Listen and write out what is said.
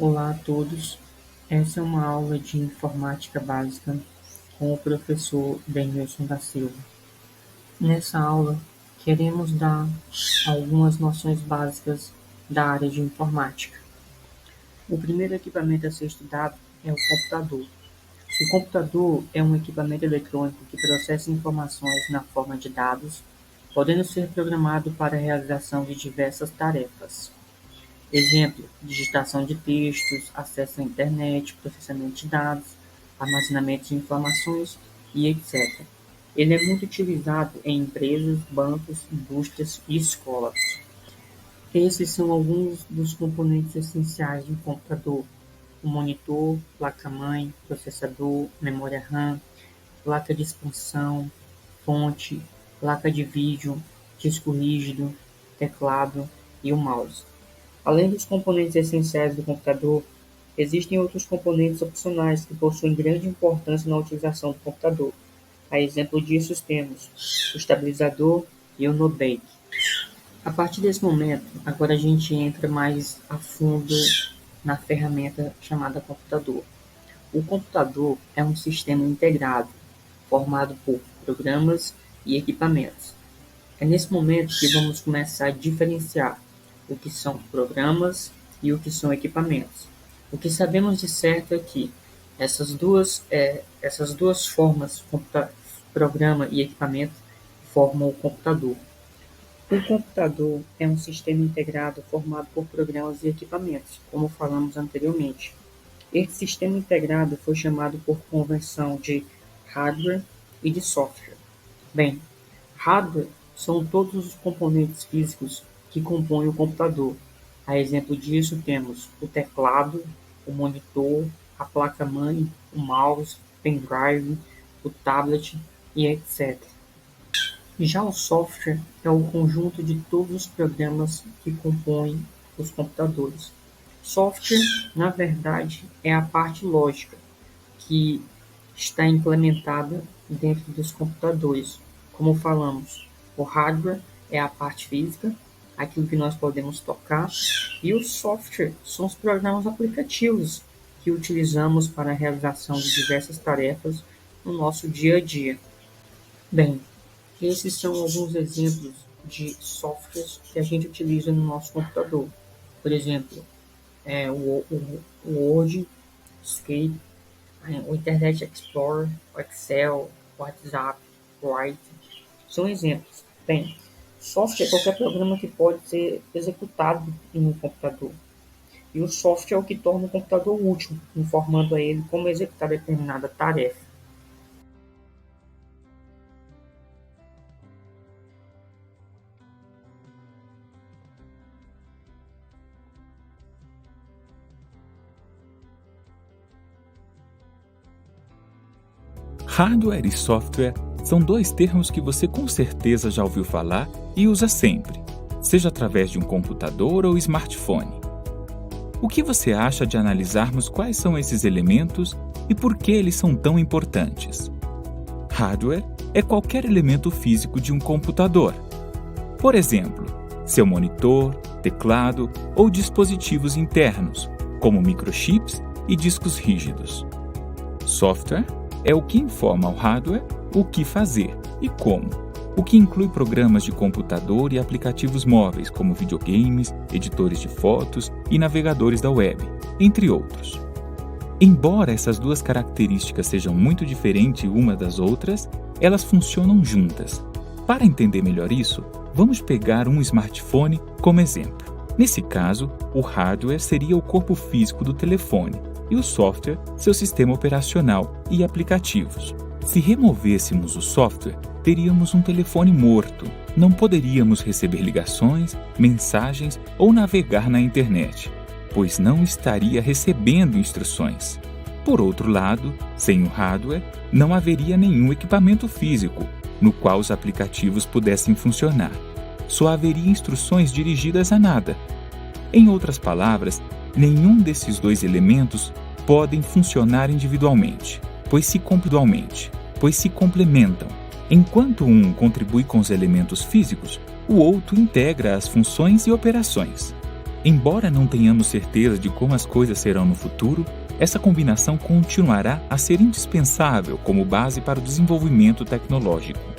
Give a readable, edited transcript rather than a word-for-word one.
Olá a todos, essa é uma aula de informática básica com o professor Denilson da Silva. Nessa aula, queremos dar algumas noções básicas da área de informática. O primeiro equipamento a ser estudado é o computador. O computador é um equipamento eletrônico que processa informações na forma de dados, podendo ser programado para a realização de diversas tarefas. Exemplo: digitação de textos, acesso à internet, processamento de dados, armazenamento de informações e etc. Ele é muito utilizado em empresas, bancos, indústrias e escolas. Esses são alguns dos componentes essenciais de um computador: o monitor, placa-mãe, processador, memória RAM, placa de expansão, fonte, placa de vídeo, disco rígido, teclado e o mouse. Além dos componentes essenciais do computador, existem outros componentes opcionais que possuem grande importância na utilização do computador. A exemplo disso temos o estabilizador e o no-bake. A partir desse momento, agora a gente entra mais a fundo na ferramenta chamada computador. O computador é um sistema integrado, formado por programas e equipamentos. É nesse momento que vamos começar a diferenciar o que são programas e o que são equipamentos. O que sabemos de certo é que essas duas formas, programa e equipamento, formam o computador. O computador é um sistema integrado formado por programas e equipamentos, como falamos anteriormente. Esse sistema integrado foi chamado por convenção de hardware e de software. Bem, hardware são todos os componentes físicos que compõem o computador. A exemplo disso temos o teclado, o monitor, a placa-mãe, o mouse, o pendrive, o tablet e etc. Já o software é o conjunto de todos os programas que compõem os computadores. Software, na verdade, é a parte lógica que está implementada dentro dos computadores. Como falamos, o hardware é a parte física, aquilo que nós podemos tocar, e o software são os programas aplicativos que utilizamos para a realização de diversas tarefas no nosso dia a dia. Bem, esses são alguns exemplos de softwares que a gente utiliza no nosso computador. Por exemplo, o Word, Escape, o Internet Explorer, o Excel, o WhatsApp, o Write, são exemplos. Bem, software é qualquer programa que pode ser executado em um computador. E o software é o que torna o computador útil, informando a ele como executar determinada tarefa. Hardware e software são dois termos que você com certeza já ouviu falar e usa sempre, seja através de um computador ou smartphone. O que você acha de analisarmos quais são esses elementos e por que eles são tão importantes? Hardware é qualquer elemento físico de um computador. Por exemplo, seu monitor, teclado ou dispositivos internos, como microchips e discos rígidos. Software é o que informa ao hardware o que fazer e como, o que inclui programas de computador e aplicativos móveis como videogames, editores de fotos e navegadores da web, entre outros. Embora essas duas características sejam muito diferentes uma das outras, elas funcionam juntas. Para entender melhor isso, vamos pegar um smartphone como exemplo. Nesse caso, o hardware seria o corpo físico do telefone e o software, seu sistema operacional e aplicativos. Se removêssemos o software, teríamos um telefone morto. Não poderíamos receber ligações, mensagens ou navegar na internet, pois não estaria recebendo instruções. Por outro lado, sem o hardware, não haveria nenhum equipamento físico no qual os aplicativos pudessem funcionar. Só haveria instruções dirigidas a nada. Em outras palavras, nenhum desses dois elementos podem funcionar individualmente, pois se complementam. Enquanto um contribui com os elementos físicos, o outro integra as funções e operações. Embora não tenhamos certeza de como as coisas serão no futuro, essa combinação continuará a ser indispensável como base para o desenvolvimento tecnológico.